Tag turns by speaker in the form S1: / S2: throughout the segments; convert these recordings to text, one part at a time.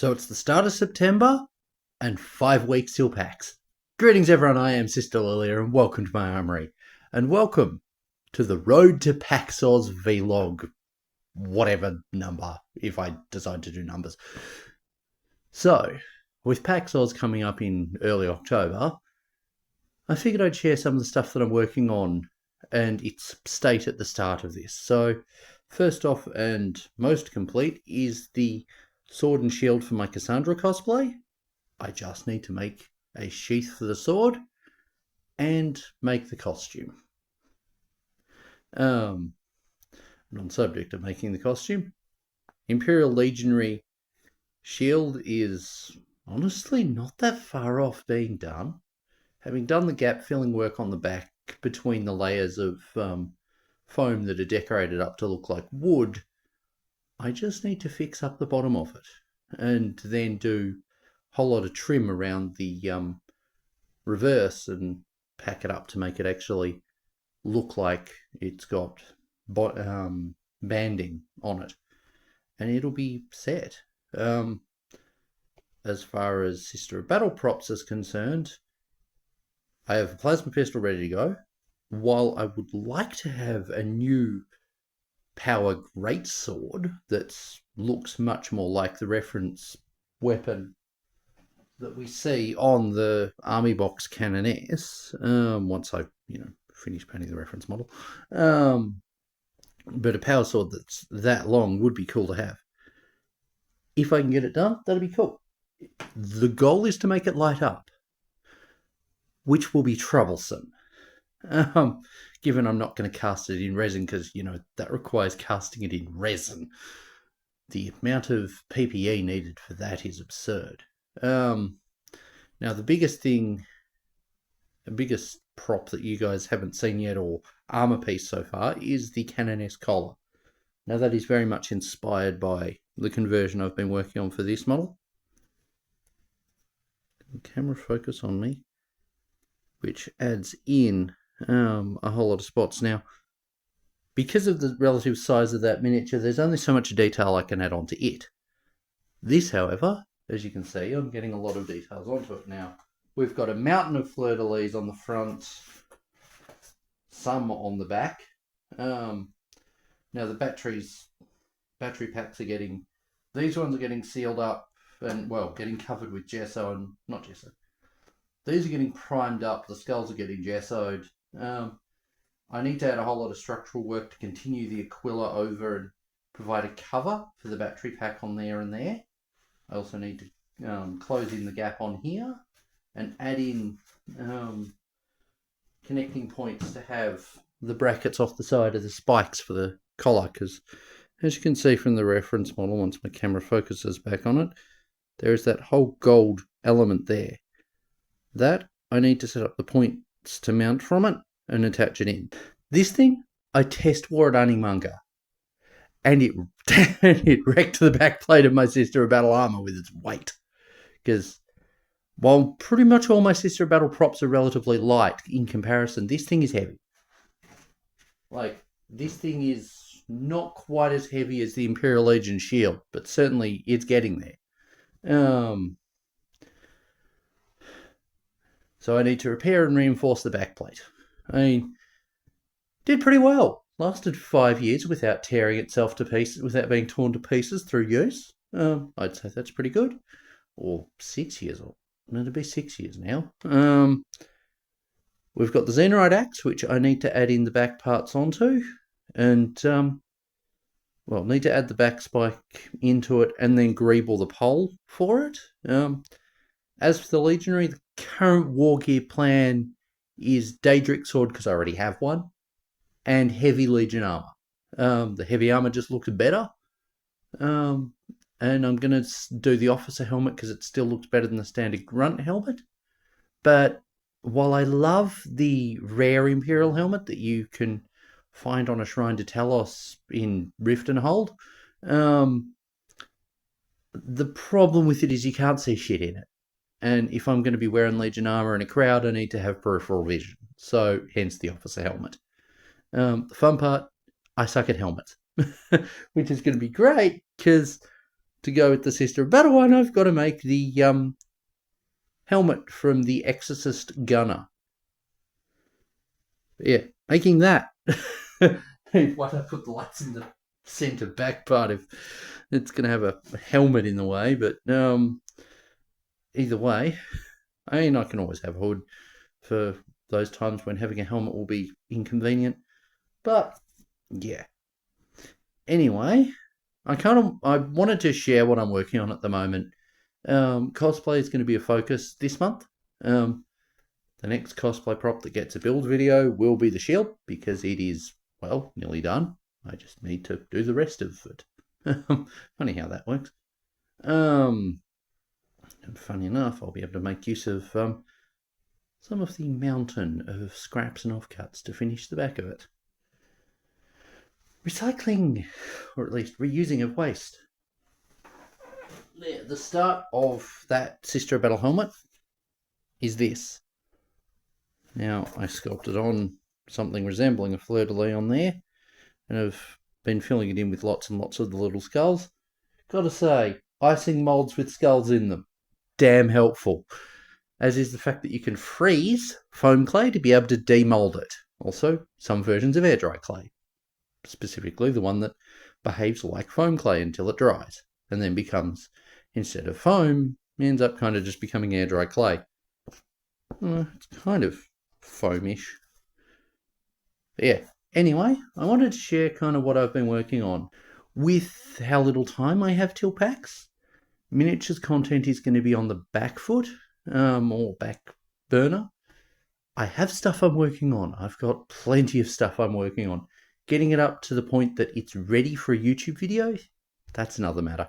S1: So it's the start of September and 5 weeks till PAX. Greetings everyone, I am Sister Lilia and welcome to my armory. And welcome to the Road to PAXAus vlog, whatever number, if I decide to do numbers. So, with PAXAus coming up in early October, I figured I'd share some of the stuff that I'm working on and its state at the start of this. So, first off and most complete is the sword and shield for my Cassandra cosplay. I just need to make a sheath for the sword and make the costume. On subject of making the costume, Imperial Legionary shield is honestly not that far off being done. Having done the gap filling work on the back between the layers of foam that are decorated up to look like wood, I just need to fix up the bottom of it and then do a whole lot of trim around the reverse and pack it up to make it actually look like it's got banding on it, and it'll be set. As far as Sister of Battle props is concerned, I have a plasma pistol ready to go. While I would like to have a new power greatsword that looks much more like the reference weapon that we see on the Army Box Canoness, once I finish painting the reference model. But a power sword that's that long would be cool to have. If I can get it done, that'd be cool. The goal is to make it light up, which will be troublesome. Given I'm not going to cast it in resin, because, that requires casting it in resin. The amount of PPE needed for that is absurd. Now, the biggest prop that you guys haven't seen yet, or armor piece so far, is the Canoness collar. Now, that is very much inspired by the conversion I've been working on for this model. Camera focus on me, which adds in a whole lot of spots. Now, because of the relative size of that miniature, there's only so much detail I can add onto it. This, however, as you can see, I'm getting a lot of details onto it now. We've got a mountain of fleur-de-lis on the front, some on the back. Now the battery packs are getting, these ones are getting sealed up and, well, getting covered with gesso and, not gesso. These are getting primed up, the skulls are getting gessoed. I need to add a whole lot of structural work to continue the Aquila over and provide a cover for the battery pack on there and there. I also need to close in the gap on here and add in connecting points to have the brackets off the side of the spikes for the collar, because as you can see from the reference model, once my camera focuses back on it, there is that whole gold element there. That I need to set up the points to mount from it and attach it in. This thing I test wore at Animanga, and it wrecked the back plate of my Sister of Battle armor with its weight. Because while pretty much all my Sister of Battle props are relatively light in comparison, this thing is heavy. Like, this thing is not quite as heavy as the Imperial Legion shield, but certainly it's getting there. So I need to repair and reinforce the backplate. I mean, did pretty well. Lasted 5 years without tearing itself to pieces, without being torn to pieces through use. I'd say that's pretty good. Or 6 years. It'll be 6 years now. We've got the Xenorite axe, which I need to add in the back parts onto. And, need to add the back spike into it and then greeble the pole for it. As for the Legionary, the current war gear plan is Daedric sword, because I already have one, and heavy Legion armor. The heavy armor just looks better. And I'm going to do the officer helmet because it still looks better than the standard grunt helmet. But while I love the rare Imperial helmet that you can find on a Shrine to Talos in Rift and Hold, the problem with it is you can't see shit in it. And if I'm going to be wearing Legion armor in a crowd, I need to have peripheral vision. So, hence the officer helmet. The fun part, I suck at helmets. Which is going to be great, because to go with the Sister of Battle one, I've got to make the helmet from the Exorcist Gunner. Yeah, making that. Why don't I put the lights in the centre back part if it's going to have a helmet in the way? But either way, I mean, I can always have a hood for those times when having a helmet will be inconvenient. But yeah. Anyway, I wanted to share what I'm working on at the moment. Cosplay is going to be a focus this month. The next cosplay prop that gets a build video will be the shield, because it is, well, nearly done. I just need to do the rest of it. Funny how that works. And funny enough, I'll be able to make use of some of the mountain of scraps and offcuts to finish the back of it. Recycling, or at least reusing of waste. The start of that Sister of Battle helmet is this. Now, I sculpted on something resembling a fleur-de-lis on there, and I've been filling it in with lots and lots of the little skulls. Gotta say, icing moulds with skulls in them, damn helpful. As is the fact that you can freeze foam clay to be able to demould it. Also, some versions of air dry clay. Specifically the one that behaves like foam clay until it dries, and then becomes, instead of foam, ends up kind of just becoming air dry clay. It's kind of foamish. But yeah, anyway, I wanted to share kind of what I've been working on. With how little time I have till PAX, miniatures content is going to be on the back foot, or back burner. I have stuff I'm working on. I've got plenty of stuff I'm working on. Getting it up to the point that it's ready for a YouTube video, that's another matter.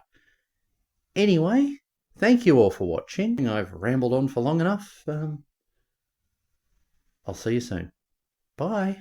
S1: Anyway, thank you all for watching. I've rambled on for long enough. I'll see you soon. Bye.